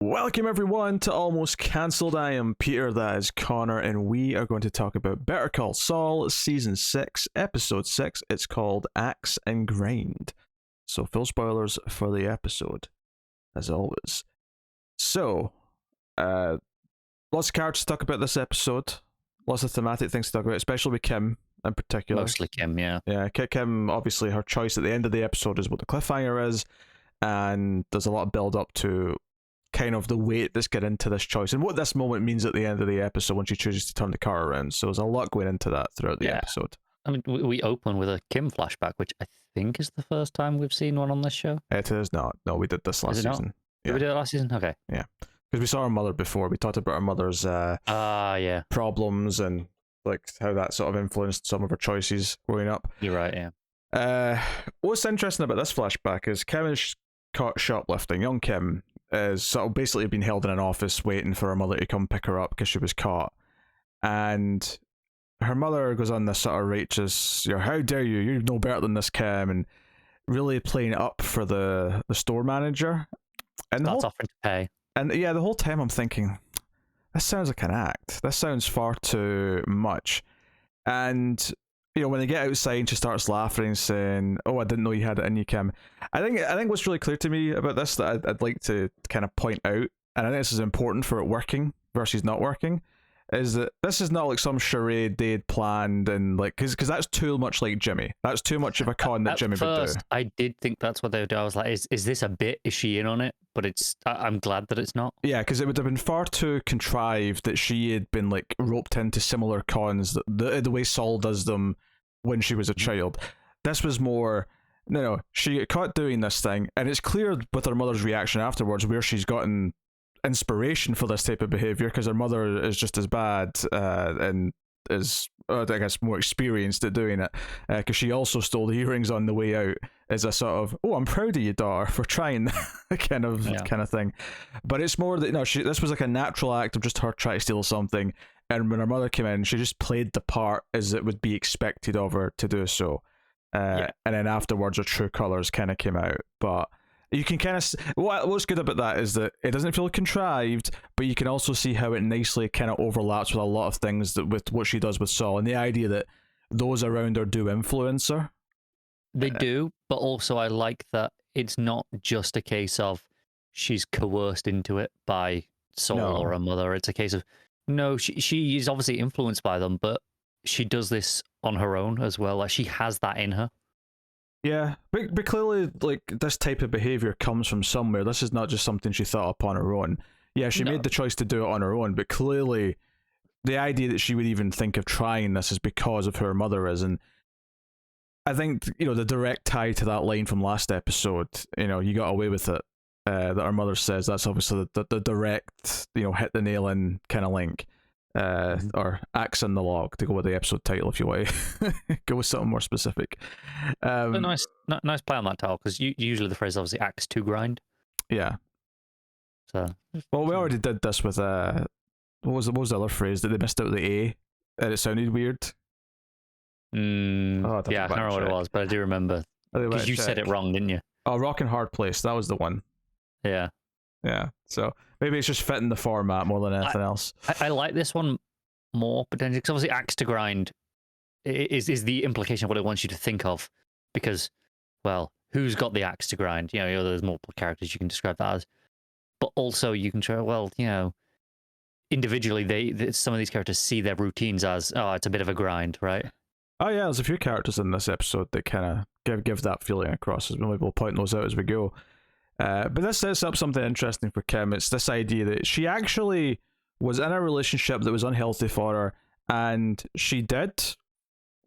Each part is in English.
Welcome everyone to Almost Cancelled. I am Peter, that is Connor, and we are going to talk about Better Call Saul Season 6, Episode 6. It's called Axe and Grind. So full spoilers for the episode, as always. So, lots of characters to talk about this episode. Lots of thematic things to talk about, especially with Kim in particular. Mostly Kim, yeah. Yeah, Kim, obviously her choice at the end of the episode is what the cliffhanger is, and there's a lot of build up to kind of the weight that's get into this choice and what this moment means at the end of the episode when she chooses to turn the car around. So there's a lot going into that throughout the episode. I mean, we open with a Kim flashback, which I think is the first time we've seen one on this show. It is not. No, we did this last season. Did we do it last season? Okay. Yeah. Because we saw her mother before. We talked about her mother's problems and like how that sort of influenced some of her choices growing up. You're right, yeah. What's interesting about this flashback is Kim is caught shoplifting. Young Kim is sort of basically been held in an office waiting for her mother to come pick her up because she was caught. And her mother goes on this sort of righteous, how dare you, you're no better than this, Kim, and really playing up for the store manager. And that's offering to pay. And yeah, the whole time I'm thinking, this sounds like an act. This sounds far too much. And when they get outside and she starts laughing and saying, "Oh, I didn't know you had it in you, Kim." I think what's really clear to me about this that I'd like to kind of point out, and I think this is important for it working versus not working, is that this is not like some charade they had planned and like because that's too much like Jimmy. That's too much of a con that Jimmy would do. I did think that's what they would do. I was like, is this a bit? Is she in on it? But I'm glad that it's not. Yeah, because it would have been far too contrived that she had been like roped into similar cons the way Saul does them when she was a child. This was more, no, she got caught doing this thing, and it's clear with her mother's reaction afterwards where she's gotten inspiration for this type of behavior because her mother is just as bad and is I guess more experienced at doing it because she also stole the earrings on the way out as a sort of, oh, I'm proud of you, daughter, for trying that kind of thing. But it's more that this was like a natural act of just her trying to steal something, and when her mother came in, she just played the part as it would be expected of her to do so. And then afterwards her true colours kind of came out. But you can kind of, what's good about that is that it doesn't feel contrived, but you can also see how it nicely kind of overlaps with a lot of things that with what she does with Saul, and the idea that those around her do influence her. They do, but also I like that it's not just a case of she's coerced into it by Saul or her mother. It's a case of, no, she is obviously influenced by them, but she does this on her own as well. Like, she has that in her. Yeah, but clearly, like, this type of behavior comes from somewhere. This is not just something she thought up on her own. Yeah, she made the choice to do it on her own, but clearly the idea that she would even think of trying this is because of who her mother is. And I think, the direct tie to that line from last episode, you got away with it, that her mother says, that's obviously the direct, hit the nail in kind of link. Or axe in the log, to go with the episode title if you want to go with something more specific. Nice play on that title, because usually the phrase is obviously axe to grind. Yeah. So well, we already did this with what was the other phrase that they missed out the A and it sounded weird. I can't remember what it was, but I do remember because you said it wrong, didn't you? Oh, Rock and Hard Place, that was the one. Yeah. So maybe it's just fitting the format more than anything else. I like this one more potentially because obviously axe to grind is the implication of what it wants you to think of, because, well, who's got the axe to grind? There's multiple characters you can describe that as, but also you can try, individually some of these characters see their routines as, oh, it's a bit of a grind, right? Oh yeah, there's a few characters in this episode that kind of give that feeling across. Maybe we'll point those out as we go. But this sets up something interesting for Kim. It's this idea that she actually was in a relationship that was unhealthy for her, and she did,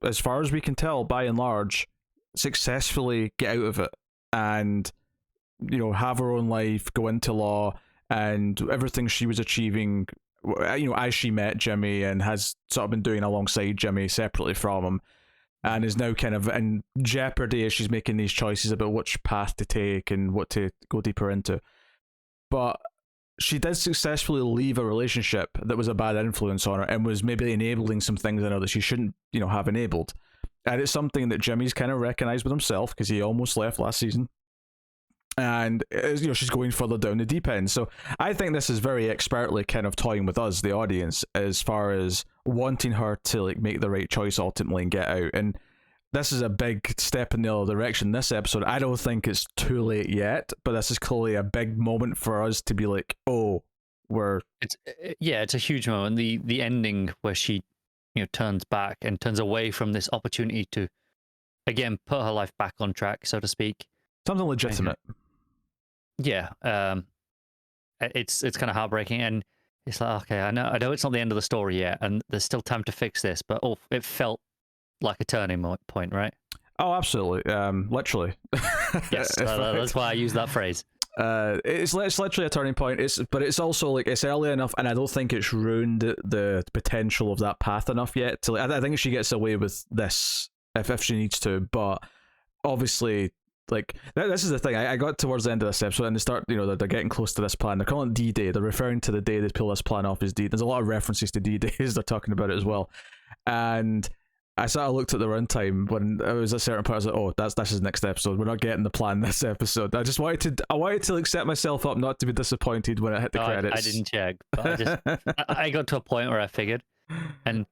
as far as we can tell, by and large, successfully get out of it and, have her own life, go into law, and everything she was achieving, as she met Jimmy and has sort of been doing alongside Jimmy separately from him, and is now kind of in jeopardy as she's making these choices about which path to take and what to go deeper into. But she did successfully leave a relationship that was a bad influence on her and was maybe enabling some things in her that she shouldn't, have enabled. And it's something that Jimmy's kind of recognized with himself because he almost left last season. and she's going further down the deep end. So I think this is very expertly kind of toying with us, the audience, as far as wanting her to like make the right choice ultimately and get out. And this is a big step in the other direction. This episode, I don't think it's too late yet, but this is clearly a big moment for us to be like, oh, it's a huge moment. The ending where she turns back and turns away from this opportunity to again put her life back on track, so to speak. Something legitimate. Yeah, it's kind of heartbreaking, and it's like, okay, I know it's not the end of the story yet, and there's still time to fix this, but it felt like a turning point, right? Oh, absolutely. Literally. Yes, that's why I use that phrase. It's literally a turning point. But it's also like it's early enough, and I don't think it's ruined the potential of that path enough yet. To I think she gets away with this if she needs to, but obviously. Like this is the thing. I got towards the end of this episode and they start, they're getting close to this plan. They're calling it D-Day. They're referring to the day they pull this plan off as D. There's a lot of references to D-Days. They're talking about it as well. And I sort of looked at the runtime when it was a certain part. I was like, oh, that's his next episode. We're not getting the plan this episode. I wanted to like set myself up not to be disappointed when I hit the credits. I didn't check, but I got to a point where I figured, and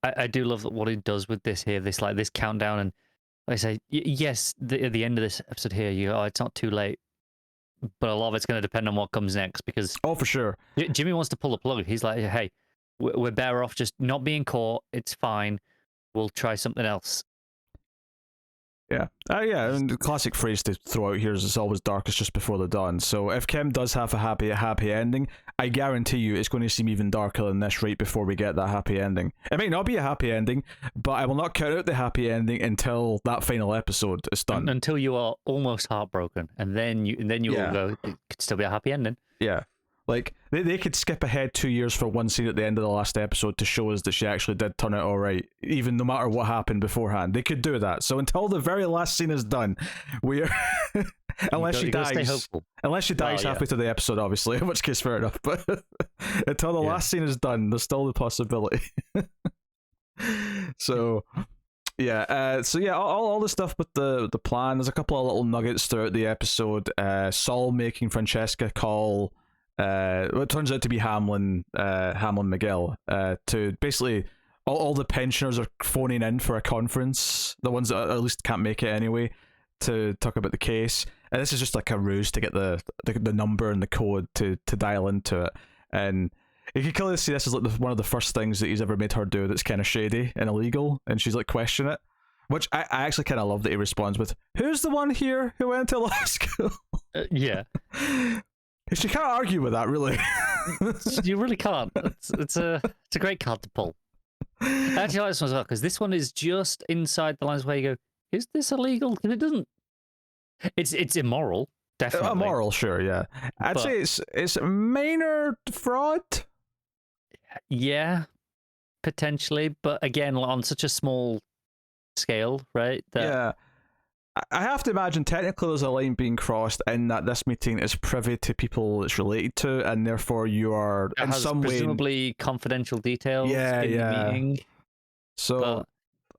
I do love what he does with this here. This countdown and. I say, yes, at the end of this episode here, it's not too late, but a lot of it's going to depend on what comes next because... Oh, for sure. Jimmy wants to pull the plug. He's like, hey, we're better off just not being caught. It's fine. We'll try something else. Yeah. And the classic phrase to throw out here is it's always darkest just before the dawn. So if Kim does have a happy ending, I guarantee you it's going to seem even darker than this right before we get that happy ending. It might not be a happy ending, but I will not count out the happy ending until that final episode is done. Until you are almost heartbroken, and then you will go, it could still be a happy ending. Yeah. Like, they could skip ahead 2 years for one scene at the end of the last episode to show us that she actually did turn out alright, even no matter what happened beforehand. They could do that. So until the very last scene is done, we are... unless she dies. Unless she dies halfway through the episode, obviously, in which case fair enough. But until the last scene is done, there's still the possibility. So... Yeah, all the stuff with the plan. There's a couple of little nuggets throughout the episode. Saul making Francesca call... it turns out to be Hamlin Miguel, to basically all the pensioners are phoning in for a conference, the ones that at least can't make it anyway, to talk about the case. And this is just like a ruse to get the number and the code to dial into it. And you can clearly see this is like one of the first things that he's ever made her do that's kind of shady and illegal, and she's like questioning it. Which I actually kind of love that he responds with, "Who's the one here who went to law school?" Yeah. She can't argue with that, really. You really can't. It's a great card to pull. I actually like this one as well, because this one is just inside the lines where you go, is this illegal? Because it doesn't... It's immoral, definitely. Immoral, sure, yeah. I'd say it's minor fraud. Yeah, potentially, but again, on such a small scale, right? Yeah. I have to imagine technically there's a line being crossed in that this meeting is privy to people it's related to, and therefore you are in some way presumably confidential details in the meeting. So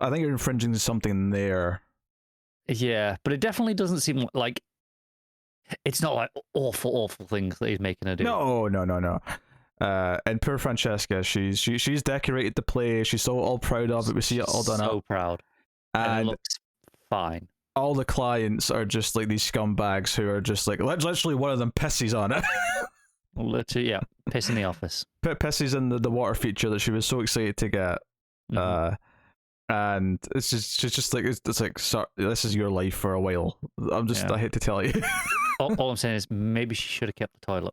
I think you're infringing something there. Yeah, but it definitely doesn't seem like it's not like awful things that he's making her do. No. And poor Francesca, she's decorated the place. She's so all proud of it. We see it all done up. So proud, and it looks fine. All the clients are just like these scumbags who are just like literally one of them pisses on it. Literally, yeah, piss in the office. Pisses in the water feature that she was so excited to get. Mm-hmm. And it's just like it's like, sorry, this is your life for a while. I hate to tell you. all I'm saying is maybe she should have kept the toilet.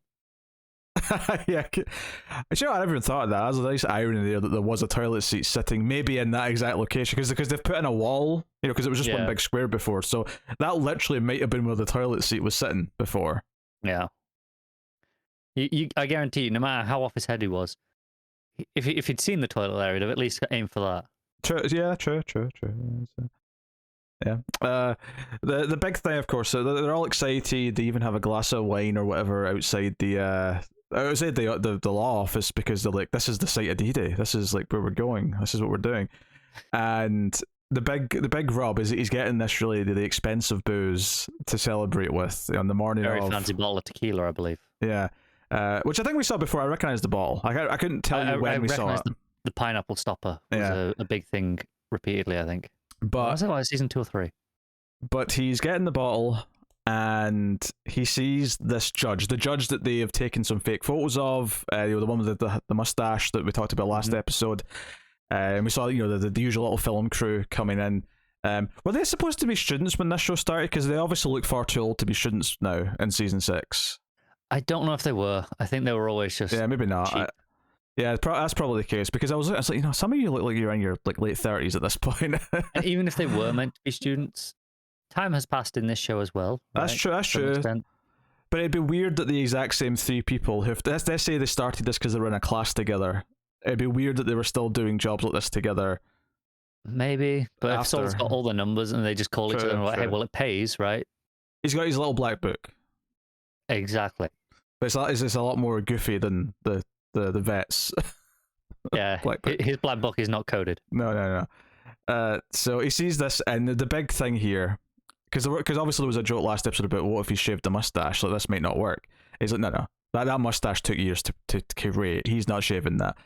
Yeah, I never even thought of that. There's a nice irony there that there was a toilet seat sitting maybe in that exact location because they've put in a wall, because it was just one big square before. So that literally might have been where the toilet seat was sitting before. Yeah. I guarantee you, no matter how off his head he was, if he'd seen the toilet there, he'd have at least aimed for that. True. Yeah, true. Yeah. The big thing, of course, so they're all excited. They even have a glass of wine or whatever outside the law office because they're like, this is the site of D-Day. This is like where we're going. This is what we're doing. And the big rub is that he's getting this really the expensive booze to celebrate with on the morning Very of. fancy bottle of tequila, I believe. Yeah, which I think we saw before. I recognized the bottle. I couldn't tell you when we saw it. The pineapple stopper was a big thing repeatedly, I think. But was it like season 2 or 3? But he's getting the bottle, and he sees this judge, the judge that they have taken some fake photos of, the one with the mustache that we talked about last episode. And we saw, the usual little film crew coming in. Were they supposed to be students when this show started? Because they obviously look far too old to be students now in season 6. I don't know if they were. I think they were always just maybe not. Yeah, that's probably the case, because I was like, some of you look like you're in your late 30s at this point. And even if they were meant to be students, time has passed in this show as well. That's true. That's true. But it'd be weird that the exact same 3 people who, let's say they started this because they were in a class together. It'd be weird that they were still doing jobs like this together. Maybe, but if Saul's got all the numbers and they just call each other and like, hey, well, it pays, right? He's got his little black book. Exactly. But it's a lot more goofy than the vets. Yeah, his black book is not coded. No. So he sees this, and the big thing here, because obviously there was a joke last episode about what if he shaved the mustache, like this might not work. He's like, no, that mustache took years to create. He's not shaving that.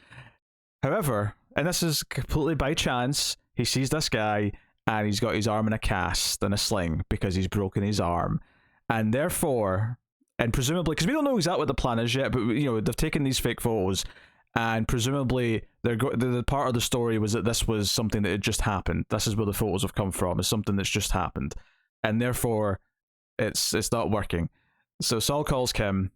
However, and this is completely by chance, he sees this guy and he's got his arm in a cast and a sling because he's broken his arm, and therefore, and presumably, because we don't know exactly what the plan is yet, but they've taken these fake photos, and presumably the part of the story was that this was something that had just happened. This is where the photos have come from. It's something that's just happened, and therefore it's not working. So Saul calls Kim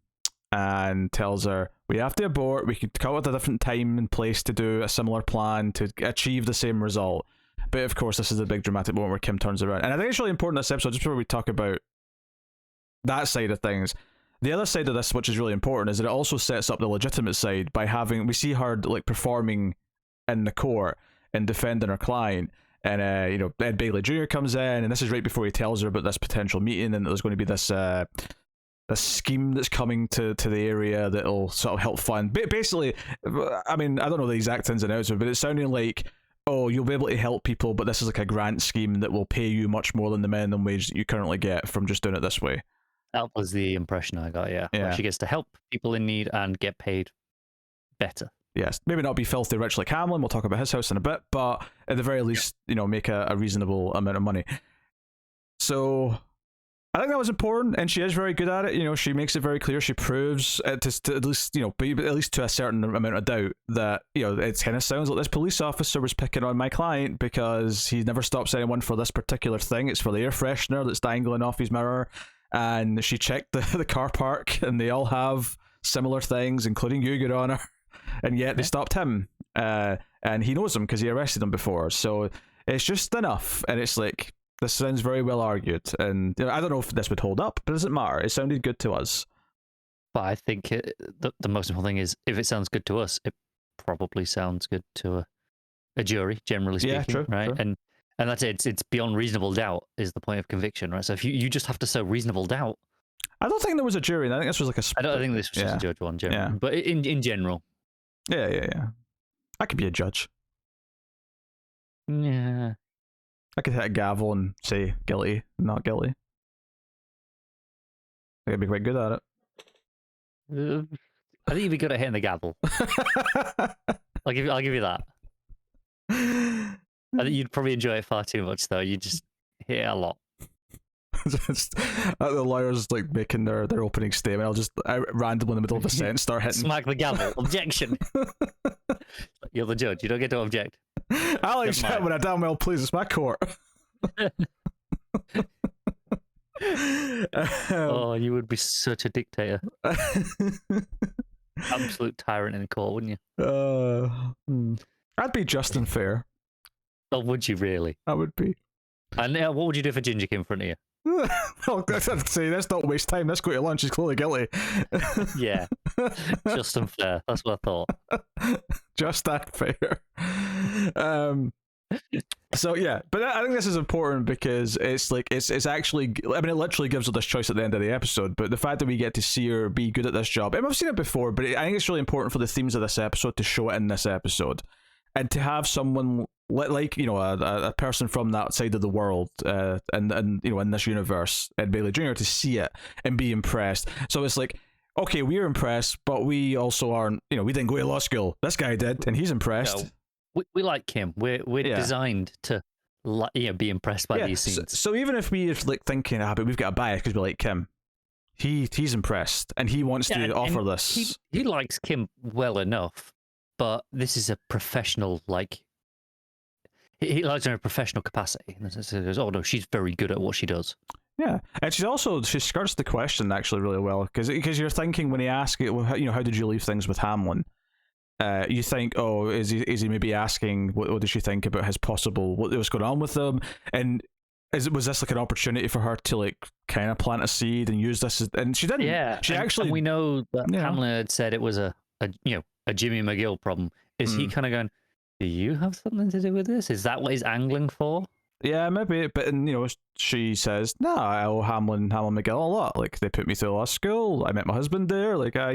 and tells her, we have to abort. We could come up with a different time and place to do a similar plan to achieve the same result. But of course, this is the big dramatic moment where Kim turns around, and I think it's really important in this episode, just before we talk about that side of things. The other side of this, which is really important, is that it also sets up the legitimate side by we see her like performing in the court and defending her client, and Ed Bailey Jr. comes in, and this is right before he tells her about this potential meeting, and there's going to be this scheme that's coming to the area that'll sort of help fund. Basically, I mean, I don't know the exact ins and outs of it, but it's sounding like, oh, you'll be able to help people, but this is like a grant scheme that will pay you much more than the minimum wage that you currently get from just doing it this way. That was the impression I got, yeah. She gets to help people in need and get paid better. Yes, maybe not be filthy rich like Hamlin, we'll talk about his house in a bit, but at the very least, make a reasonable amount of money. So I think that was important, and she is very good at it. She makes it very clear. She proves it to at least, at least to a certain amount of doubt that, it kind of sounds like this police officer was picking on my client because he never stops anyone for this particular thing. It's for the air freshener that's dangling off his mirror. And she checked the car park, and they all have similar things, including Yuger on her, and yet they stopped him. And he knows him because he arrested him before. So it's just enough, and it's like, this sounds very well argued, and I don't know if this would hold up, but it doesn't matter. It sounded good to us. But I think the most important thing is, if it sounds good to us, it probably sounds good to a jury, generally speaking, true, right? True. And that's it. It's beyond reasonable doubt is the point of conviction, right? So if you just have to show reasonable doubt. I don't think there was a jury. I think this was like a. I don't think this was just a judge one, generally. Yeah. But in general. Yeah. I could be a judge. Yeah. I could hit a gavel and say guilty, not guilty. I could be quite good at it. I think you'd be good at hitting the gavel. I'll give you that. I think you'd probably enjoy it far too much, though. You just hit it a lot. Just, the lawyers like making their opening statement. I'll just randomly in the middle of a sentence start hitting. Smack the gavel. Objection. You're the judge. You don't get to object. Alex, when I damn well please, it's my court. Oh, you would be such a dictator. Absolute tyrant in court, wouldn't you? I'd be just and fair. Oh, would you really? I would be. And what would you do if a ginger came in front of you? Well, I'd say, let's not waste time. Let's go to lunch. He's clearly guilty. Yeah. Just and fair. That's what I thought. Just that fair. So yeah, but I think this is important because it's like it's actually, I mean, it literally gives her this choice at the end of the episode, but the fact that we get to see her be good at this job, I mean, I've seen it before, but I think it's really important for the themes of this episode to show it in this episode, and to have someone like a person from that side of the world, and in this universe, Ed Bailey Jr. to see it and be impressed. So it's like, okay, we're impressed, but we also aren't. We didn't go to law school. This guy did, and he's impressed. We like Kim. We're designed to be impressed by these scenes. So even if we're like thinking, but we've got a bias because we like Kim, he's impressed and he wants to offer this. He likes Kim well enough, but this is a professional He likes her in a professional capacity. And he goes, oh no, she's very good at what she does. Yeah, and she skirts the question actually really well because you're thinking when he asks it, how did you leave things with Hamlin? You think, oh, is he maybe asking what did she think about his possible what was going on with them, and was this like an opportunity for her to like kind of plant a seed and use this and she didn't. Yeah, and we know that Hamlin had said it was a Jimmy McGill problem. Is he kind of going, do you have something to do with this? Is that what he's angling for? Yeah, maybe, but she says, no, I owe Hamlin McGill a lot. Like they put me through law school. I met my husband there. Like I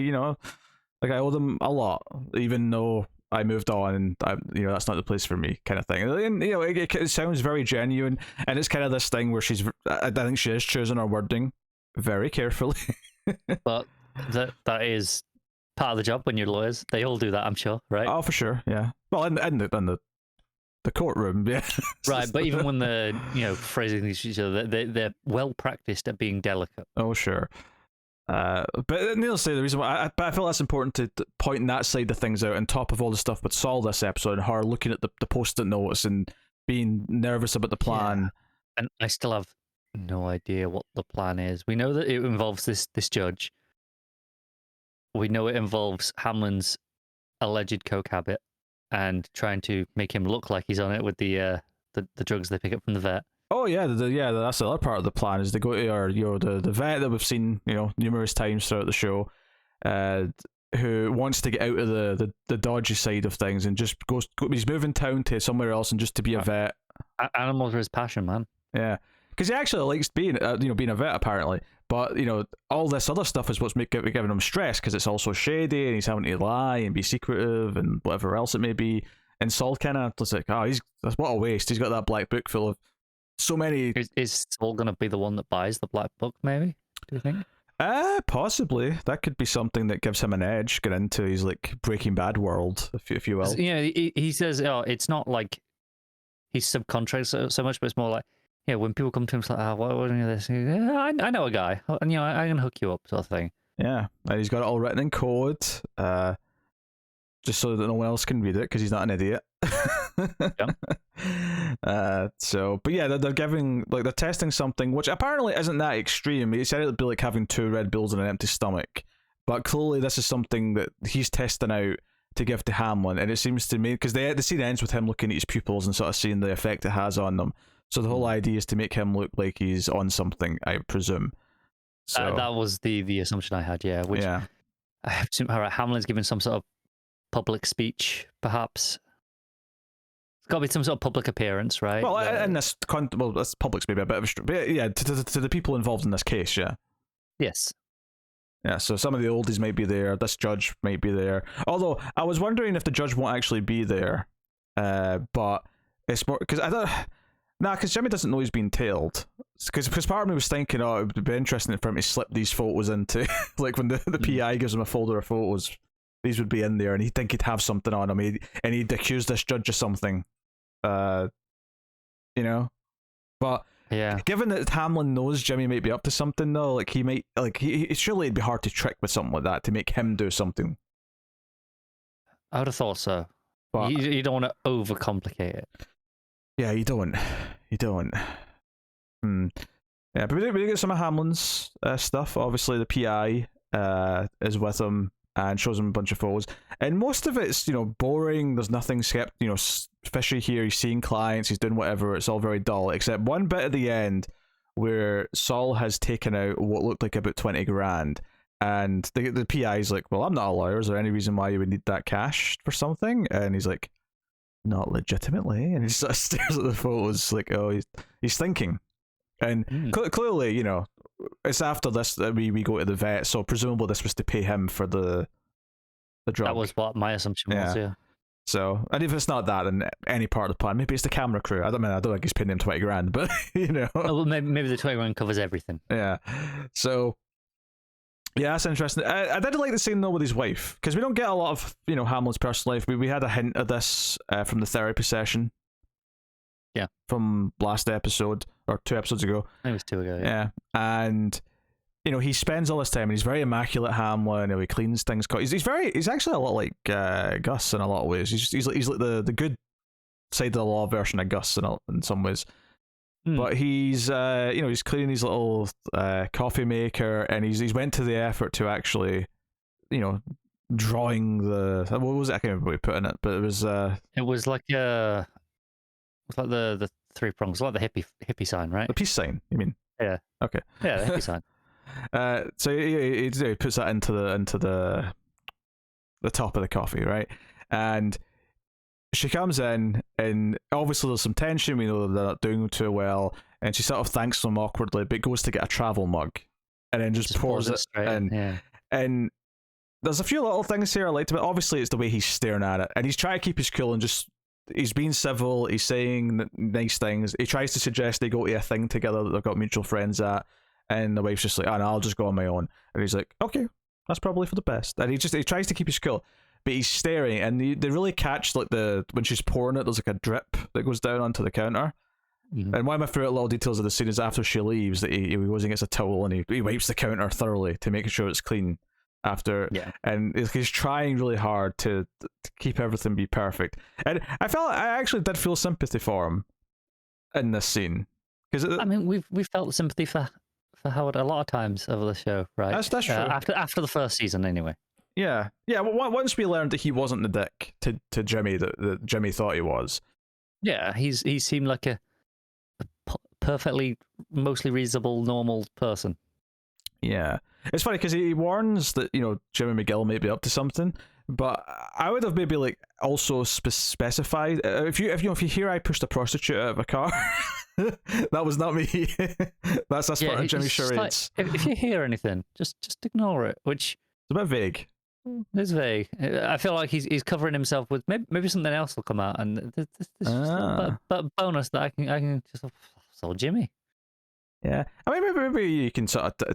owe them a lot, even though I moved on and that's not the place for me, kind of thing. And it sounds very genuine, and it's kind of this thing where I think she is choosing her wording very carefully. But that is part of the job when you're lawyers. They all do that, I'm sure, right? Oh, for sure, yeah. Well, in the courtroom, yeah. Right, but even when they're phrasing these each other, they're well practiced at being delicate. Oh, sure. But needless to say, the reason why I feel that's important to point that side of things out on top of all the stuff with Saul this episode and her looking at the post-it notes and being nervous about the plan. Yeah. And I still have no idea what the plan is. We know that it involves this judge. We know it involves Hamlin's alleged coke habit and trying to make him look like he's on it with the drugs they pick up from the vet. Oh yeah, that's the other part of the plan is they go to the vet that we've seen numerous times throughout the show, who wants to get out of the dodgy side of things and just he's moving town to somewhere else and just to be a vet. Animals are his passion, man. Yeah, because he actually likes being being a vet apparently, but all this other stuff is what's giving him stress because it's also shady and he's having to lie and be secretive and whatever else it may be. And Saul kind of was like, that's what a waste. He's got that black book full of so many. Is Saul going to be the one that buys the black book, maybe? Do you think? Possibly. That could be something that gives him an edge, get into his like Breaking Bad world, if you will. He says, it's not like he's subcontracts so much, but it's more like, when people come to him, it's like, what is this? I know a guy, and I can hook you up, sort of thing. Yeah, and he's got it all written in code, just so that no one else can read it because he's not an idiot. But yeah, they're giving they're testing something which apparently isn't that extreme. He said it'd be like having 2 Red Bulls and an empty stomach, but clearly this is something that he's testing out to give to Hamlin, and it seems to me because the scene ends with him looking at his pupils and sort of seeing the effect it has on them. So the whole idea is to make him look like he's on something, I presume. So that was the assumption I had. Yeah, which I assume Hamlin's giving some sort of public speech, perhaps. It's got to be some sort of public appearance, right? Well, in this this public's maybe a bit of a but yeah, to the people involved in this case, yeah. Yes. Yeah, so some of the oldies might be there. This judge might be there. Although I was wondering if the judge won't actually be there, but it's more because I don't. Because Jimmy doesn't know he's being tailed. Because part of me was thinking, it would be interesting for him to slip these photos into, like when the PI gives him a folder of photos, these would be in there, and he'd think he'd have something on him, and he'd accuse this judge of something, But yeah, given that Hamlin knows Jimmy might be up to something, though, like he might, surely it'd be hard to trick with something like that to make him do something. I would have thought so. But you don't want to overcomplicate it. Yeah, you don't. Yeah, but we do get some of Hamlin's stuff. Obviously, the PI is with him and shows him a bunch of photos, and most of it's boring. There's nothing fishy here. He's seeing clients, he's doing whatever. It's all very dull, except one bit at the end where Saul has taken out what looked like about 20 grand, and the PI's like, "Well, I'm not a lawyer. Is there any reason why you would need that cash for something?" And he's like, "Not legitimately," and he sort of stares at the photos like, oh, he's thinking. And clearly, it's after this that we go to the vet, so presumably this was to pay him for the drug. That was what my assumption was, yeah. So, and if it's not that, then any part of the plan, maybe it's the camera crew. I don't think he's paying them 20 grand, but Oh, well, maybe the 20 grand covers everything. Yeah. So, yeah, that's interesting. I did like the scene though with his wife, because we don't get a lot of Hamlin's personal life. We had a hint of this from the therapy session. Yeah. From last episode or 2 episodes ago. I think it was 2 ago. Yeah. And he spends all this time, and he's very immaculate Hamlin. He cleans things. He's actually a lot like Gus in a lot of ways. He's like the good side of the law version of Gus in some ways. But he's he's cleaning his little coffee maker, and he's went to the effort to actually drawing the, what was it? I can't remember what he put in it, but it was like the 3 prongs, like the hippie sign, right? The peace sign, you mean? Yeah. Okay. Yeah, the hippie sign. So he puts that into the top of the coffee, right? And she comes in, and obviously there's some tension. We know they're not doing too well, and she sort of thanks them awkwardly, but goes to get a travel mug, and then just pours it in. Yeah. And there's a few little things here I liked, but obviously it's the way he's staring at it, and he's trying to keep his cool, and just he's being civil. He's saying nice things. He tries to suggest they go to a thing together that they've got mutual friends at. And the wife's just like, oh, no, I'll just go on my own. And he's like, okay, that's probably for the best. And he tries to keep his cool, but he's staring, and they really catch like when she's pouring it, there's like a drip that goes down onto the counter. Mm-hmm. And one of my favorite little details of the scene is after she leaves, that he goes and gets a towel, and he wipes the counter thoroughly to make sure it's clean after. Yeah. And he's trying really hard to keep everything be perfect. And I actually did feel sympathy for him in this scene, because we've felt sympathy for Howard a lot of times over the show, right? That's true. After the first season, anyway. Yeah. Well, once we learned that he wasn't the dick to Jimmy that Jimmy thought he was. Yeah, he seemed like a perfectly, mostly reasonable, normal person. Yeah, it's funny because he warns that Jimmy McGill may be up to something, but I would have maybe like also specified if you hear I pushed a prostitute out of a car. That was not me. That's part of Jimmy's charades. Like, if you hear anything, just ignore it. Which it's a bit vague. It's vague. I feel like he's covering himself with maybe something else will come out, and this but bonus that I can just so Jimmy. Yeah, I mean maybe you can sort of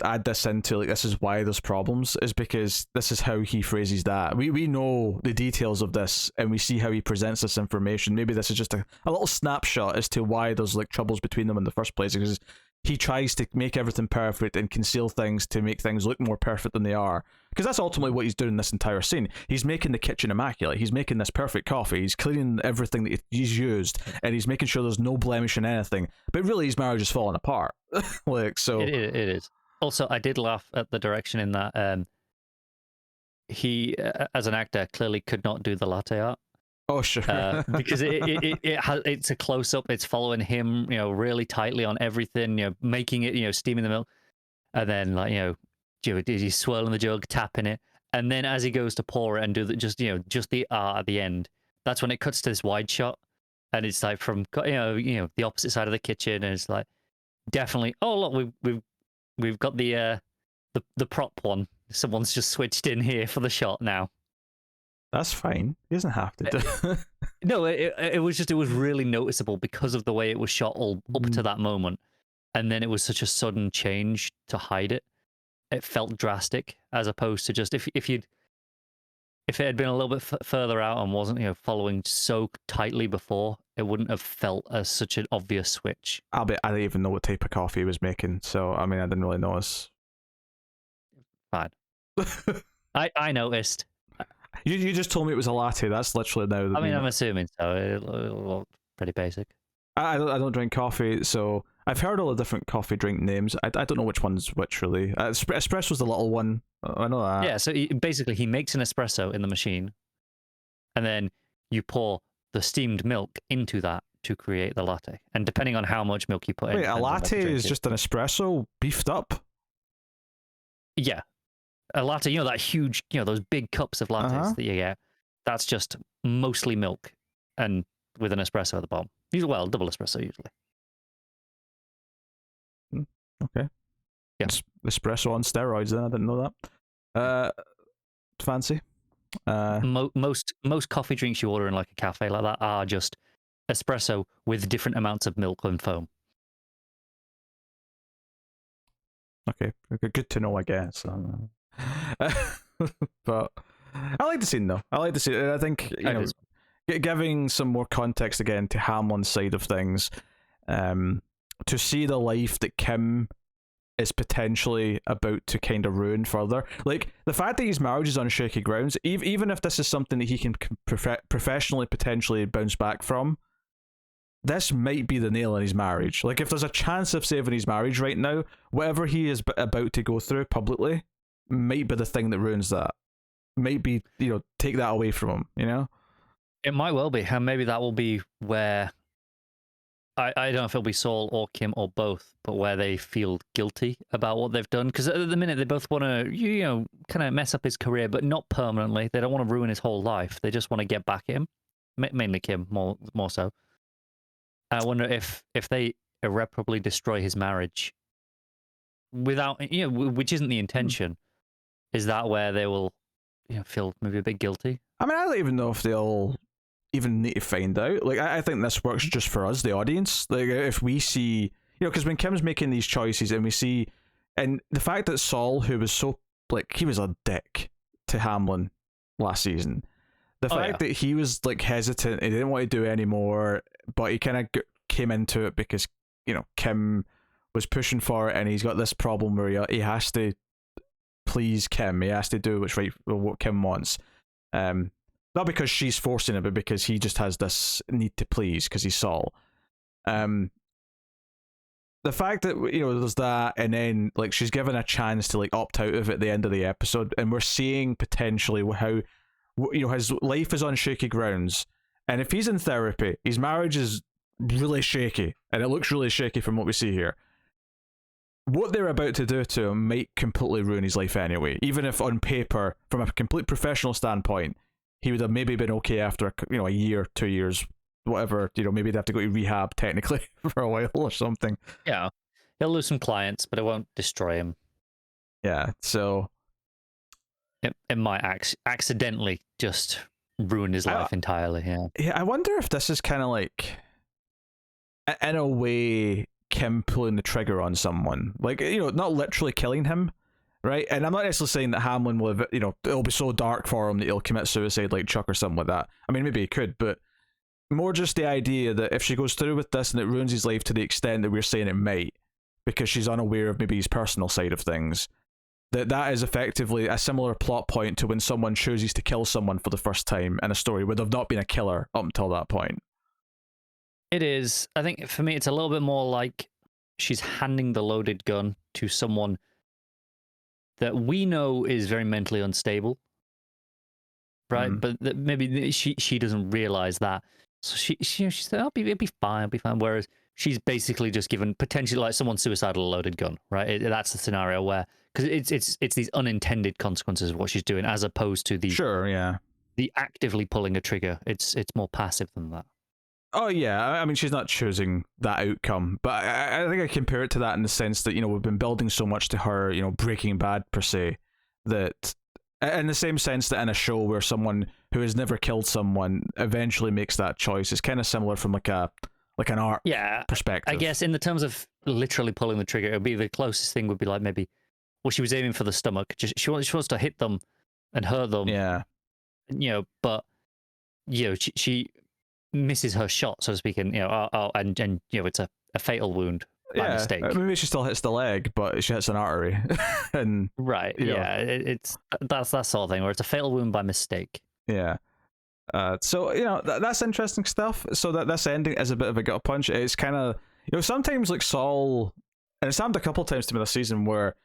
add this into like this is why there's problems, is because this is how he phrases that. We know the details of this, and we see how he presents this information. Maybe this is just a little snapshot as to why there's like troubles between them in the first place, because he tries to make everything perfect and conceal things to make things look more perfect than they are, because that's ultimately what he's doing in this entire scene. He's making the kitchen immaculate. He's making this perfect coffee. He's cleaning everything that he's used, and he's making sure there's no blemish in anything, but really his marriage is falling apart. Like, so it is. Also, I did laugh at the direction in that he, as an actor, clearly could not do the latte art. Oh, sure. Because it's a close up. It's following him, really tightly on everything. Making it, steaming the milk, and then he's swirling the jug, tapping it, and then as he goes to pour it and do just the art at the end, that's when it cuts to this wide shot, and it's like from the opposite side of the kitchen, and it's like definitely. Oh look, we've got the prop one. Someone's just switched in here for the shot now. That's fine. He doesn't have to do. No, it was really noticeable because of the way it was shot all up to that moment, and then it was such a sudden change to hide it. It felt drastic, as opposed to just if it had been a little bit further out and wasn't following so tightly before, it wouldn't have felt as such an obvious switch. I didn't even know what type of coffee he was making, so I mean I didn't really notice. Fine. I noticed. You just told me it was a latte. That's literally now. I'm assuming so. It pretty basic. I don't drink coffee, so I've heard all the different coffee drink names. I don't know which one's which really. Espresso's the little one. I know that. Yeah, so basically he makes an espresso in the machine, and then you pour the steamed milk into that to create the latte. And depending on how much milk you put in. Wait, a latte is just an espresso beefed up? Yeah. A latte, that huge, those big cups of lattes that you get, that's just mostly milk and with an espresso at the bottom. Usually, well, double espresso usually. Okay. Yeah. Espresso on steroids then, I didn't know that. Fancy. Most coffee drinks you order in like a cafe like that are just espresso with different amounts of milk and foam. Okay, good to know, I guess. But I like the scene though. I like the scene. I think giving some more context again to Hamlin's side of things, to see the life that Kim is potentially about to kind of ruin further. Like the fact that his marriage is on shaky grounds, even if this is something that he can professionally potentially bounce back from, this might be the nail in his marriage. Like if there's a chance of saving his marriage right now, whatever he is about to go through publicly might be the thing that ruins that. Might be, take that away from him, It might well be, and maybe that will be where I don't know if it'll be Saul or Kim or both, but where they feel guilty about what they've done. Because at the minute they both want to, kind of mess up his career, but not permanently. They don't want to ruin his whole life. They just want to get back at him. Mainly Kim, more so. I wonder if they irreparably destroy his marriage without, which isn't the intention. Is that where they will, feel maybe a bit guilty? I mean, I don't even know if they'll even need to find out. Like, I think this works just for us, the audience. Like, if we see, because when Kim's making these choices and we see, and the fact that Saul, who was so, like, he was a dick to Hamlin last season, the fact that he was, like, hesitant, he didn't want to do it anymore, but he kind of came into it because, Kim was pushing for it, and he's got this problem where he has to please Kim. He has to do what Kim wants. Not because she's forcing it, but because he just has this need to please because he's Saul. The fact that there's that, and then like she's given a chance to like opt out of it at the end of the episode, and we're seeing potentially how his life is on shaky grounds, and if he's in therapy, his marriage is really shaky, and it looks really shaky from what we see here. What they're about to do to him might completely ruin his life anyway, even if on paper, from a complete professional standpoint, he would have maybe been okay after a year, 2 years, whatever. Maybe they'd have to go to rehab technically for a while or something. Yeah, he'll lose some clients, but it won't destroy him. Yeah, so it might accidentally just ruin his life entirely. Yeah, I wonder if this is kind of like, in a way, Kim pulling the trigger on someone, like not literally killing him, right? And I'm not necessarily saying that Hamlin will have, it'll be so dark for him that he'll commit suicide like Chuck or something like that. I mean, maybe he could, but more just the idea that if she goes through with this and it ruins his life to the extent that we're saying it might, because she's unaware of maybe his personal side of things, that is effectively a similar plot point to when someone chooses to kill someone for the first time in a story where they've not been a killer up until that point. It is. I think for me, it's a little bit more like she's handing the loaded gun to someone that we know is very mentally unstable, right? But that maybe she doesn't realize that. So she said, "It'll be fine, Whereas she's basically just given potentially like someone suicidal a loaded gun, right? That's the scenario where, because it's these unintended consequences of what she's doing, as opposed to the actively pulling a trigger. It's more passive than that. Oh yeah, I mean she's not choosing that outcome, but I think I compare it to that in the sense that we've been building so much to her, Breaking Bad per se, that in the same sense that in a show where someone who has never killed someone eventually makes that choice, it's kind of similar from like an art perspective. I guess in the terms of literally pulling the trigger, it would be the closest thing would be like maybe, well, she was aiming for the stomach. She wants to hit them and hurt them. Yeah. But she misses her shot, so to speak, and it's a fatal wound by mistake. Maybe she still hits the leg, but she hits an artery. And right, it's that's that sort of thing where it's a fatal wound by mistake. Yeah. So that's interesting stuff. So that this ending is a bit of a gut punch. It's kind of sometimes like Saul, and it's happened a couple of times to me this season where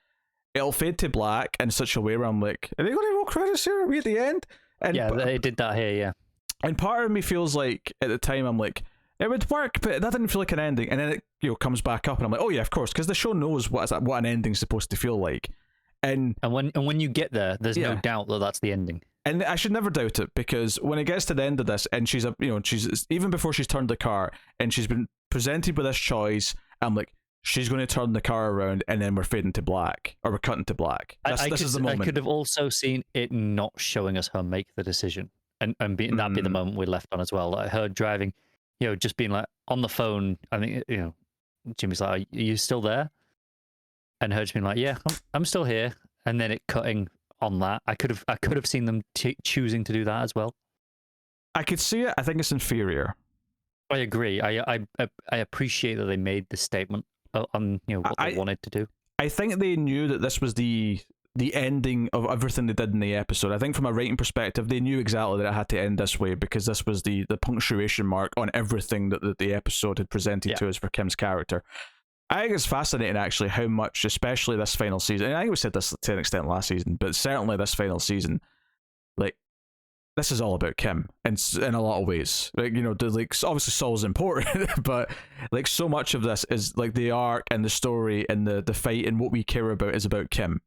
it'll fade to black in such a way where I'm like, are they going to roll credits here? Are we at the end? And they did that here. Yeah. And part of me feels like at the time I'm like, it would work, but that didn't feel like an ending. And then it comes back up, and I'm like, oh yeah, of course, because the show knows what an ending's supposed to feel like. And when you get there, there's no doubt that that's the ending. And I should never doubt it, because when it gets to the end of this, and she's even before she's turned the car, and she's been presented with this choice, I'm like, she's going to turn the car around, and then we're fading to black, or we're cutting to black. This is the moment. I could have also seen it not showing us her make the decision, and that be the moment we're left on as well. Like her driving, just being like on the phone. I think Jimmy's like, "Are you still there?" And her just being like, "Yeah, I'm still here." And then it cutting on that. I could have seen them choosing to do that as well. I could see it. I think it's inferior. I agree. I appreciate that they made this statement on what they wanted to do. I think they knew that this was the ending of everything they did in the episode. I think from a writing perspective, they knew exactly that it had to end this way, because this was the punctuation mark on everything that the episode had presented to us for Kim's character. I think it's fascinating, actually, how much, especially this final season, and I think we said this to an extent last season, but certainly this final season, like, this is all about Kim in a lot of ways. Like, obviously Saul's important, but like so much of this is like the arc and the story and the fight, and what we care about is about Kim,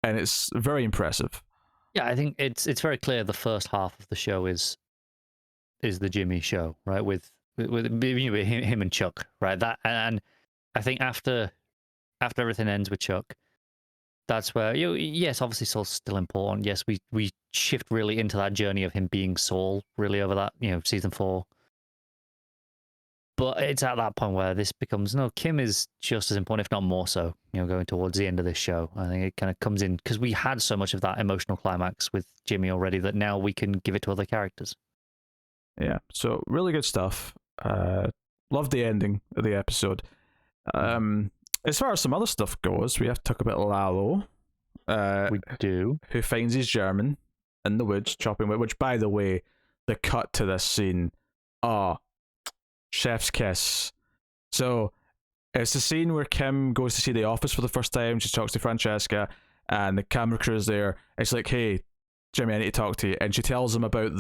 and it's very impressive. Yeah, I think it's very clear the first half of the show is the Jimmy show, right? With him and Chuck, right? That, and I think after everything ends with Chuck, that's where yes, obviously Saul's still important. Yes, we shift really into that journey of him being Saul really over that season 4. But it's at that point where this becomes Kim is just as important, if not more so. Going towards the end of this show, I think it kind of comes in because we had so much of that emotional climax with Jimmy already that now we can give it to other characters. Yeah, so really good stuff. Loved the ending of the episode. As far as some other stuff goes, we have to talk about Lalo. We do. Who finds his German in the woods, chopping wood, which, by the way, the cut to this scene, chef's kiss. So, it's the scene where Kim goes to see the office for the first time. She talks to Francesca, and the camera crew is there. It's like, hey, Jimmy, I need to talk to you. And she tells him about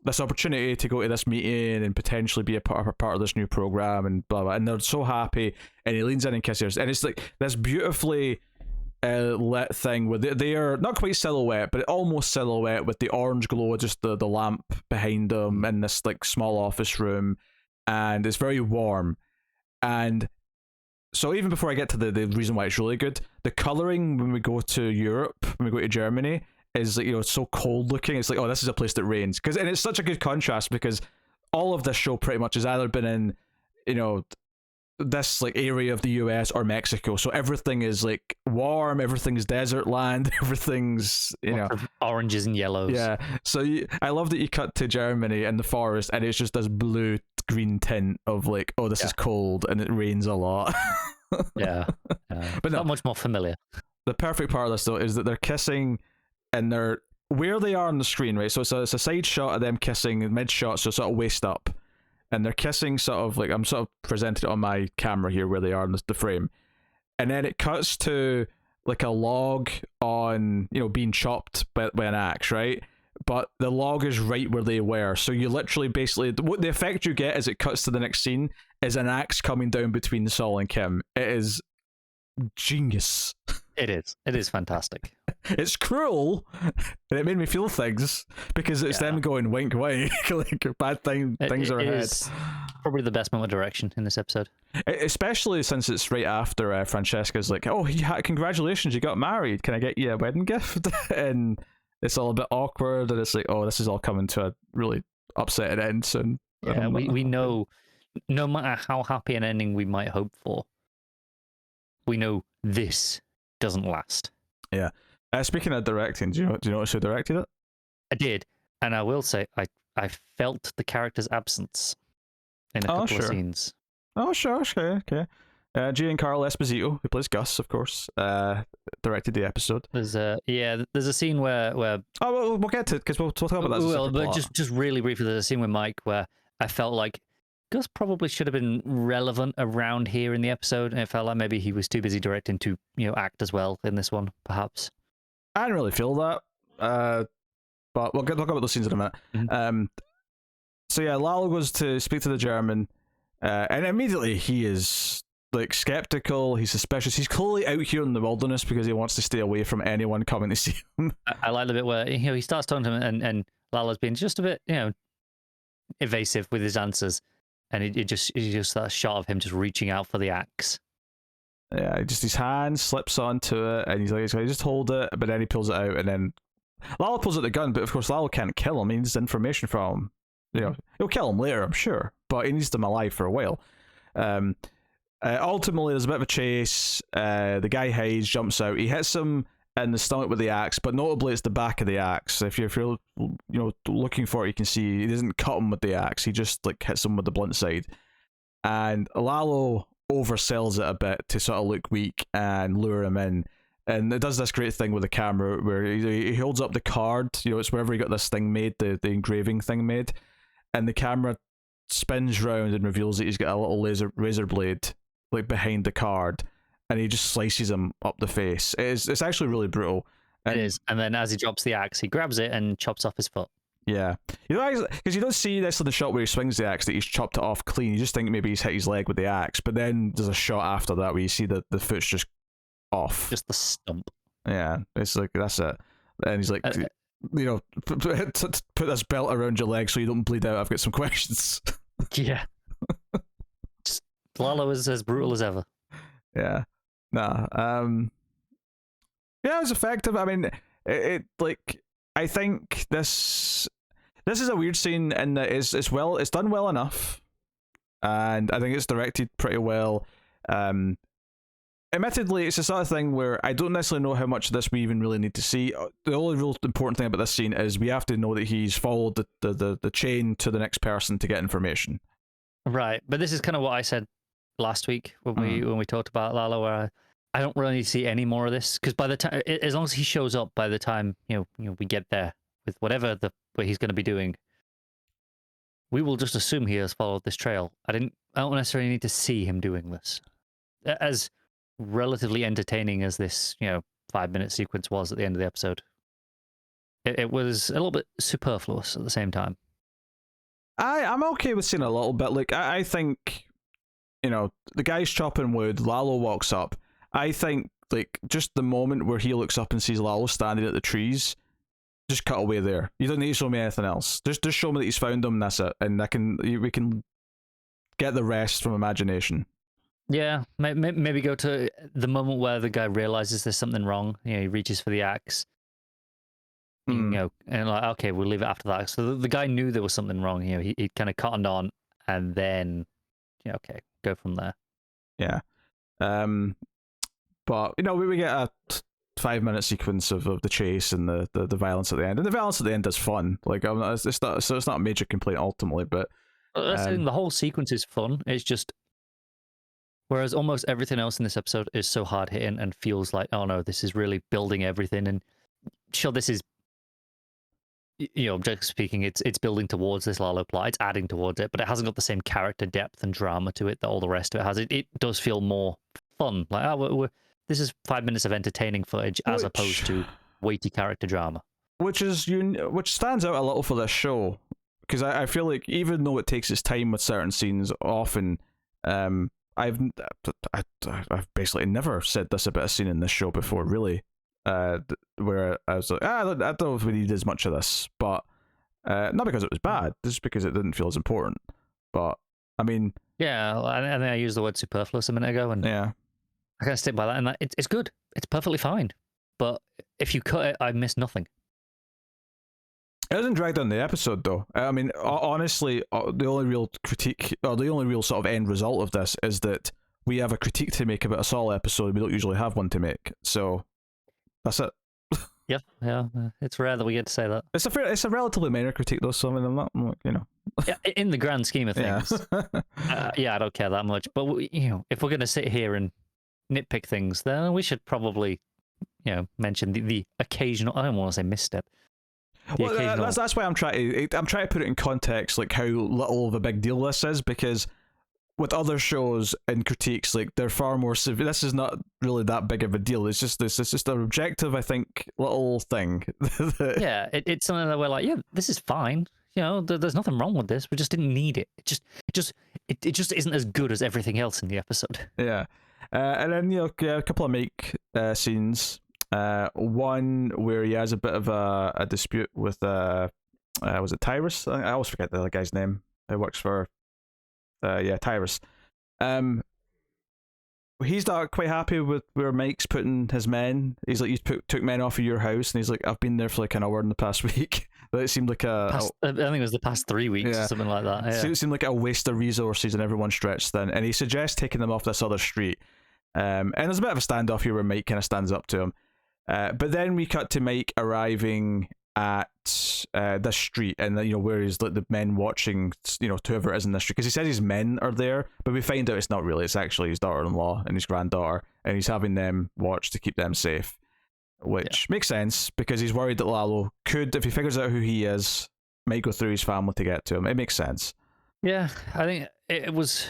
this opportunity to go to this meeting and potentially be a part of this new program and blah blah, and they're so happy, and he leans in and kisses her, and it's like this beautifully lit thing where they are not quite silhouette, but almost silhouette, with the orange glow of just the lamp behind them in this like small office room, and it's very warm. And so even before I get to the reason why it's really good, the colouring when we go to Europe, when we go to Germany, is like, it's so cold looking. It's like, oh, this is a place that rains. And it's such a good contrast, because all of this show pretty much has either been in, this like area of the US or Mexico. So everything is like warm, everything's desert land, everything's, oranges and yellows. Yeah. So I love that you cut to Germany and the forest, and it's just this blue green tint of like, oh, this is cold and it rains a lot. Yeah. But not much more familiar. The perfect part of this though is that they're kissing, and they're where they are on the screen, right? So it's a side shot of them kissing, mid shot, so sort of waist up, and they're kissing sort of like, I'm sort of presenting it on my camera here where they are in the frame, and then it cuts to like a log on being chopped by an axe, right? But the log is right where they were, so you literally basically what the effect you get as it cuts to the next scene is an axe coming down between Saul and Kim. It is genius. It is fantastic. It's cruel, and it made me feel things, because it's them going wink wink, like bad things are ahead. Is probably the best moment of direction in this episode, especially since it's right after Francesca's like, oh, congratulations, you got married, can I get you a wedding gift? And it's all a bit awkward, and it's like, oh, this is all coming to a really upsetting end soon. Yeah, we know, no matter how happy an ending we might hope for, we know this doesn't last. Yeah. Speaking of directing, do you notice who directed it? I did, and I will say I felt the character's absence in a couple of scenes. Oh, sure, okay. Giancarlo Esposito, who plays Gus, of course, directed the episode. There's a scene where we'll get to it, because we'll talk about that. Well, but just really briefly, there's a scene with Mike where I felt like Gus probably should have been relevant around here in the episode, and it felt like maybe he was too busy directing to act as well in this one, perhaps. I didn't really feel that, but we'll talk about those scenes in a minute. Mm-hmm. So yeah, Lalo goes to speak to the German, and immediately he is like skeptical. He's suspicious. He's clearly out here in the wilderness because he wants to stay away from anyone coming to see him. I like the bit where he starts talking to him, and Lalo's being just a bit evasive with his answers. And it's just that shot of him just reaching out for the axe. Yeah, just his hand slips onto it, and he's like, just hold it, but then he pulls it out, and then Lalo pulls out the gun, but of course Lalo can't kill him. He needs information from him. You know, he'll kill him later, I'm sure, but he needs them alive for a while. Ultimately, there's a bit of a chase. The guy hides, jumps out. He hits him in the stomach with the axe, but notably it's the back of the axe. If you're looking for it, you can see he doesn't cut him with the axe. He just like hits him with the blunt side. And Lalo oversells it a bit to sort of look weak and lure him in. And it does this great thing with the camera where he holds up the card. It's wherever he got this thing made, the engraving thing made, and the camera spins round and reveals that he's got a little razor blade like behind the card, and he just slices him up the face. It's actually really brutal. It is. And then as he drops the axe, he grabs it and chops off his foot. Yeah, because you don't see this in the shot where he swings the axe that he's chopped it off clean. You just think maybe he's hit his leg with the axe, but then there's a shot after that where you see the foot's just off, just the stump. Yeah, it's like that's it. And he's like, put this belt around your leg so you don't bleed out. I've got some questions. Yeah, Lalo is as brutal as ever. Yeah, nah. Yeah, it was effective. I mean, it like I think this is a weird scene in that it's done well enough, and I think it's directed pretty well. Admittedly, it's the sort of thing where I don't necessarily know how much of this we even really need to see. The only real important thing about this scene is we have to know that he's followed the chain to the next person to get information. Right, but this is kind of what I said last week when we talked about Lalo, where I don't really need to see any more of this, because by the time, as long as he shows up by the time we get there with whatever what he's going to be doing, we will just assume he has followed this trail. I don't necessarily need to see him doing this. As relatively entertaining as this 5-minute sequence was at the end of the episode, it was a little bit superfluous at the same time. I'm okay with seeing a little bit. Like I think the guy's chopping wood, Lalo walks up. I think like just the moment where he looks up and sees Lalo standing at the trees, just cut away there. You don't need to show me anything else. Just show me that he's found them, and that's it. And we can get the rest from imagination. Yeah, maybe go to the moment where the guy realizes there's something wrong. He reaches for the axe. And like, okay, we'll leave it after that. So the guy knew there was something wrong. He kind of cottoned on, and then, okay, go from there. Yeah. But we get a 5-minute sequence of the chase and the violence at the end, and the violence at the end is fun. Like it's not a major complaint ultimately, but the whole sequence is fun. It's just. Whereas almost everything else in this episode is so hard hitting and feels like, oh no, this is really building everything. And sure, this is, objectively speaking, it's building towards this Lalo plot. It's adding towards it, but it hasn't got the same character depth and drama to it that all the rest of it has. It does feel more fun. Like, this is 5 minutes of entertaining footage as opposed to weighty character drama. Which stands out a little for this show, because I feel like even though it takes its time with certain scenes, often, I've basically never said this about a scene in this show before, really, where I was like, I don't know if we need as much of this, but not because it was bad, just because it didn't feel as important. But I mean, yeah, I think I used the word superfluous a minute ago, and yeah, I kind of stick by that. And it's good, it's perfectly fine. But if you cut it, I miss nothing. It doesn't drag down the episode, though. I mean, honestly, the only real critique, or the only real sort of end result of this is that we have a critique to make about a Saul episode. We don't usually have one to make, so that's it. Yeah. It's rare that we get to say that. It's a relatively minor critique, though. So I mean, I'm not, Yeah, in the grand scheme of things, I don't care that much. But if we're going to sit here and nitpick things, then we should probably, mention the occasional. I don't want to say misstep. Well, that's why I'm trying to put it in context, like how little of a big deal this is, because with other shows and critiques, like they're far more severe. This is not really that big of a deal. It's just an objective, I think, little thing. Yeah, it's something that we're like, yeah, this is fine. There's nothing wrong with this. We just didn't need it. It just isn't as good as everything else in the episode. Yeah, and then a couple of make scenes. One where he has a bit of a dispute with was it Tyrus? I always forget the other guy's name. Who works for Tyrus. he's not quite happy with where Mike's putting his men. He's like, you took men off of your house, and he's like, I've been there for like an hour in the past week. But it seemed like I think it was the past 3 weeks or something like that. Yeah. It seemed like a waste of resources and everyone stretched thin. And he suggests taking them off this other street. And there's a bit of a standoff here where Mike kind of stands up to him. But then we cut to Mike arriving at this street, and where he's like the men watching, whoever it is in this street, because he says his men are there, but we find out it's not really. It's actually his daughter-in-law and his granddaughter, and he's having them watch to keep them safe, which makes sense because he's worried that Lalo could, if he figures out who he is, might go through his family to get to him. It makes sense. Yeah, I think it was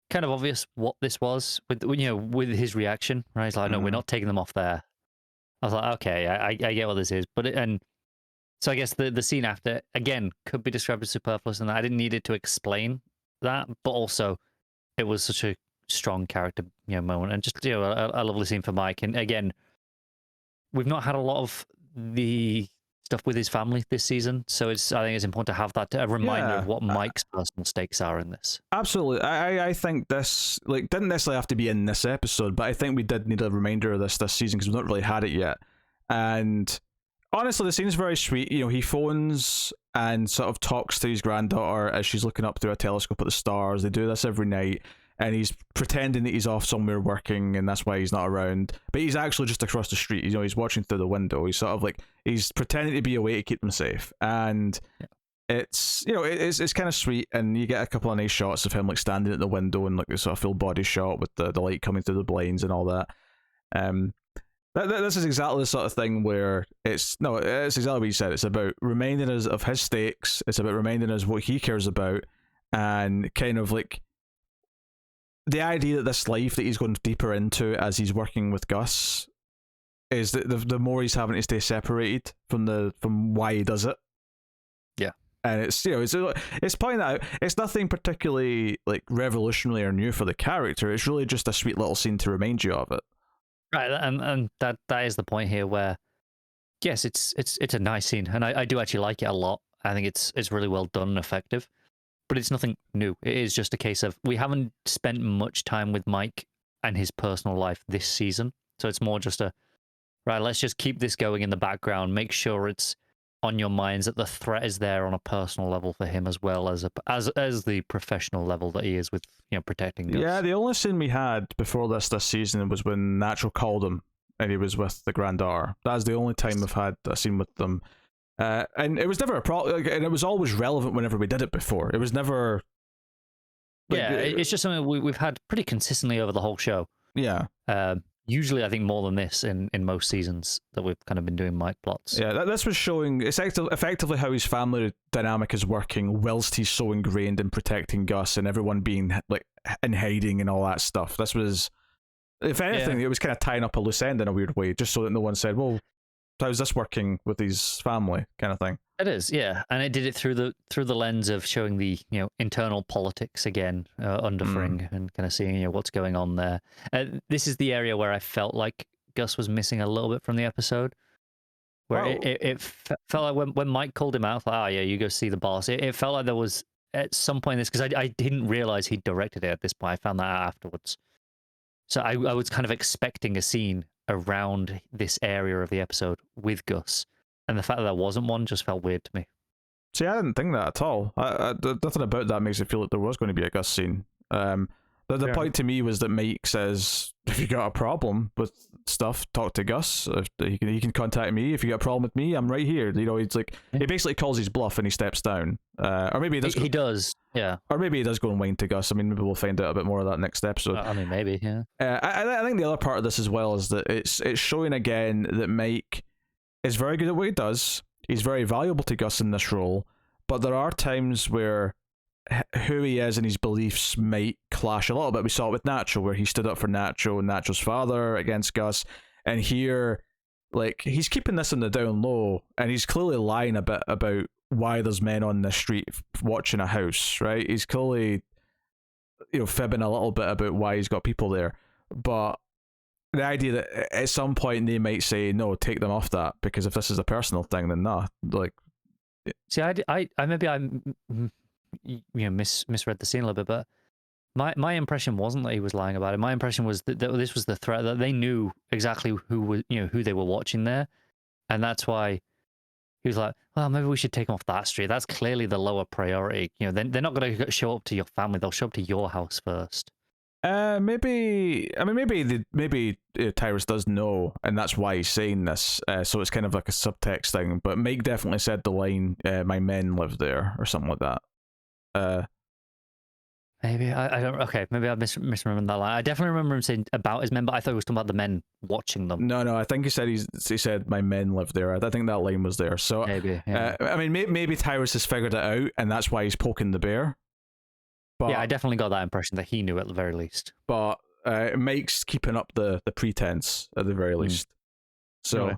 kind of obvious what this was with his reaction, right? He's like, no, we're not taking them off there. I was like, okay, I get what this is, so I guess the scene after, again, could be described as superfluous, and I didn't need it to explain that, but also it was such a strong character moment, and just a lovely scene for Mike. And again, we've not had a lot of the stuff with his family this season, so I think it's important to have that, a reminder of what Mike's personal stakes are in this. Absolutely. I think this didn't necessarily have to be in this episode, but I think we did need a reminder of this season because we've not really had it yet. And honestly, the scene's very sweet. He phones and sort of talks to his granddaughter as she's looking up through a telescope at the stars. They do this every night, and he's pretending that he's off somewhere working, and that's why he's not around. But he's actually just across the street. He's watching through the window. He's sort of he's pretending to be away to keep them safe, and it's it's kind of sweet. And you get a couple of nice shots of him standing at the window and a sort of full body shot with the light coming through the blinds and all that. This is exactly the sort of thing where it's exactly what you said. It's about reminding us of his stakes. It's about reminding us what he cares about, and kind of the idea that this life that he's going deeper into as he's working with Gus is that the more he's having to stay separated from why he does it. Yeah, and it's it's pointing out it's nothing particularly revolutionary or new for the character. It's really just a sweet little scene to remind you of it. Right, and that is the point here where, yes, it's a nice scene, and I do actually like it a lot. I think it's really well done and effective, but it's nothing new. It is just a case of we haven't spent much time with Mike and his personal life this season, so it's more just let's just keep this going in the background, make sure it's on your minds that the threat is there on a personal level for him as well as the professional level that he is with protecting Gus. Yeah, the only scene we had before this season was when Natural called him and he was with the granddaughter. That's the only time we've had a scene with them, and it was never a problem. And it was always relevant whenever we did it before. It was never. It's just something we've had pretty consistently over the whole show. Yeah. Usually, I think more than this in most seasons that we've kind of been doing Mike plots. Yeah, this was showing effectively how his family dynamic is working whilst he's so ingrained in protecting Gus and everyone being in hiding and all that stuff. This was, if anything, it was kind of tying up a loose end in a weird way, just so that no one said, well, how's this working with his family kind of thing. It is, yeah, and it did it through the lens of showing the internal politics again under Fring and kind of seeing what's going on there. This is the area where I felt like Gus was missing a little bit from the episode, where it felt like when Mike called him out, like, you go see the boss. It felt like there was at some point in this, because I didn't realize he directed it at this point. I found that out afterwards, so I was kind of expecting a scene around this area of the episode with Gus. And the fact that there wasn't one just felt weird to me. See, I didn't think that at all. Nothing about that makes it feel like there was going to be a Gus scene. The point to me was that Mike says, if you got a problem with stuff, talk to Gus. He can contact me. If you got a problem with me, I'm right here. He's he basically calls his bluff and he steps down. Or maybe he does. Yeah. Or maybe he does go and whine to Gus. I mean, maybe we'll find out a bit more of that next episode. Maybe, yeah. I think the other part of this as well is that it's showing again that Mike is very good at what he does. He's very valuable to Gus in this role, but there are times where who he is and his beliefs might clash a little bit. We saw it with Nacho, where he stood up for Nacho and Nacho's father against Gus, and here, he's keeping this on the down low, and he's clearly lying a bit about why there's men on the street watching a house, right? He's clearly, fibbing a little bit about why he's got people there, but the idea that at some point they might say, no, take them off that, because if this is a personal thing, then nah. See, I maybe misread the scene a little bit, but My impression wasn't that he was lying about it. My impression was that this was the threat, that they knew exactly who they were watching there, and that's why he was like, well, maybe we should take him off that street. That's clearly the lower priority. They're not going to show up to your family. They'll show up to your house first. Maybe Tyrus does know, and that's why he's saying this. So it's kind of like a subtext thing. But Mike definitely said the line, "My men live there" or something like that. Maybe I don't. Okay, maybe I misremembered that line. I definitely remember him saying about his men, but I thought he was talking about the men watching them. No, I think he said my men live there. I think that line was there. So maybe, yeah. I mean, maybe Tyrus has figured it out, and that's why he's poking the bear. But, yeah, I definitely got that impression that he knew at the very least. But Mike's keeping up the pretense at the very least. So,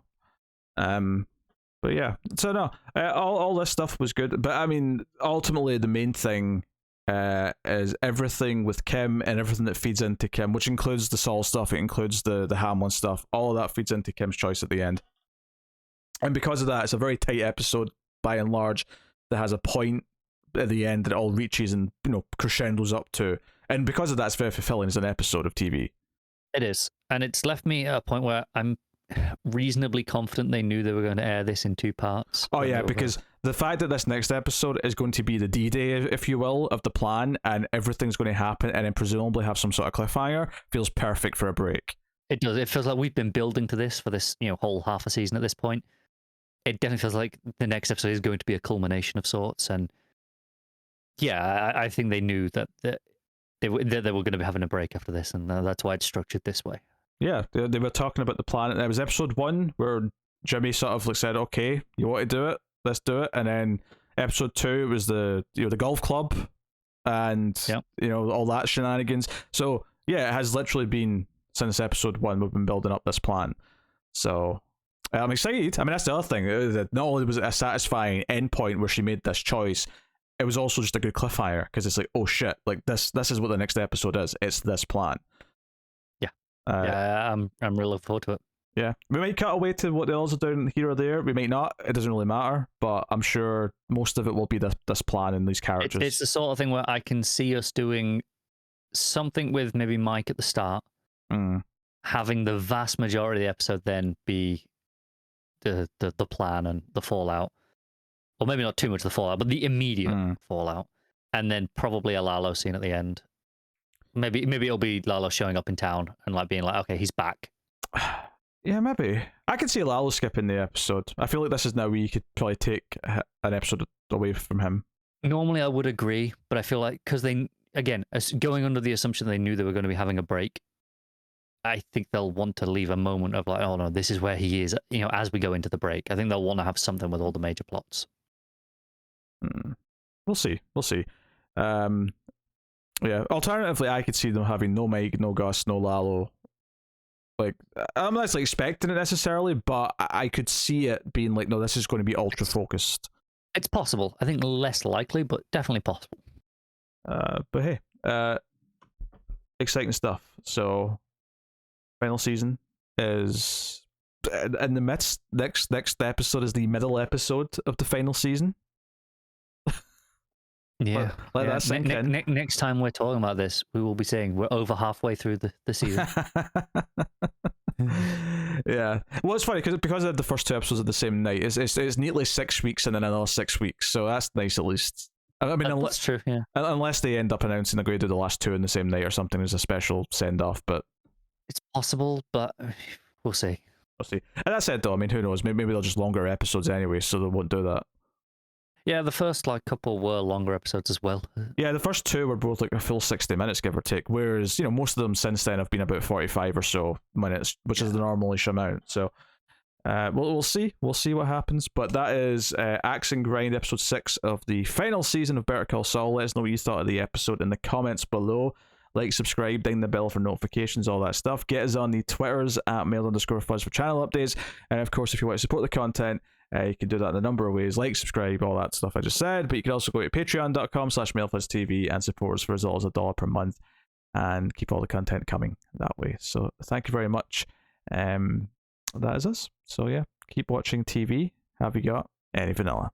but yeah. So no, all this stuff was good. But I mean, ultimately, the main thing is everything with Kim and everything that feeds into Kim, which includes the Saul stuff, it includes the Hamlin stuff. All of that feeds into Kim's choice at the end. And because of that, it's a very tight episode by and large that has a point at the end that it all reaches and crescendos up to, and because of that, it's very fulfilling as an episode of TV. It is, and it's left me at a point where I'm reasonably confident they knew they were going to air this in 2 parts. Oh yeah, because the fact that this next episode is going to be the D-Day, if you will, of the plan, and everything's going to happen, and then presumably have some sort of cliffhanger, feels perfect for a break. It does. It feels like we've been building to this for this whole half a season at this point. It definitely feels like the next episode is going to be a culmination of sorts, and yeah, I think they knew that they were going to be having a break after this, and that's why it's structured this way. Yeah, they were talking about the plan. It was episode 1 where Jimmy sort of said, "Okay, you want to do it? Let's do it." And then episode 2 was the the golf club, and all that shenanigans. So yeah, it has literally been since episode 1 we've been building up this plan. So I'm excited. I mean, that's the other thing. Not only was it a satisfying endpoint where she made this choice, it was also just a good cliffhanger, because it's like, oh shit, like this is what the next episode is. It's this plan. Yeah, I'm really looking forward to it. Yeah, we might cut away to what the others are doing here or there. We might not. It doesn't really matter. But I'm sure most of it will be this plan and these characters. It's the sort of thing where I can see us doing something with maybe Mike at the start, having the vast majority of the episode then be the plan and the fallout, or maybe not too much the fallout, but the immediate fallout, and then probably a Lalo scene at the end. Maybe it'll be Lalo showing up in town and being like, okay, he's back. Yeah, maybe. I could see Lalo skipping the episode. I feel like this is now where you could probably take an episode away from him. Normally I would agree, but I feel like, because they, again, going under the assumption they knew they were going to be having a break, I think they'll want to leave a moment of oh no, this is where he is, as we go into the break. I think they'll want to have something with all the major plots. We'll see. Yeah, alternatively, I could see them having no Mike, no Gus, no Lalo. Like, I'm not expecting it necessarily, but I could see it being like, no, this is going to be ultra focused. It's possible. I think less likely, but definitely possible. But hey, exciting stuff. So, final season is in the midst. Next episode is the middle episode of the final season. Yeah, let that sink in. Next time we're talking about this, we will be saying we're over halfway through the season. Yeah, well, it's funny because the first 2 episodes are the same night. It's neatly 6 weeks and then another 6 weeks, so that's nice at least. I mean, that's true. Yeah, unless they end up announcing they're going to do the last 2 in the same night or something as a special send off, but it's possible. But we'll see. We'll see. And that said, though, I mean, who knows? Maybe they're just longer episodes anyway, so they won't do that. Yeah, the first couple were longer episodes as well. Yeah, the first 2 were both a full 60 minutes, give or take. Whereas, most of them since then have been about 45 or so minutes, which is the normal-ish amount. So, we'll see. We'll see what happens. But that is Axe and Grind, episode 6 of the final season of Better Call Saul. Let us know what you thought of the episode in the comments below. Like, subscribe, ding the bell for notifications, all that stuff. Get us on the Twitters at mail_fuzz for channel updates. And of course, if you want to support the content, you can do that in a number of ways, like, subscribe, all that stuff I just said. But you can also go to patreon.com/mailfuzztv and support us for as little as $1 per month and keep all the content coming that way. So thank you very much. That is us. So yeah, keep watching TV. Have you got any vanilla?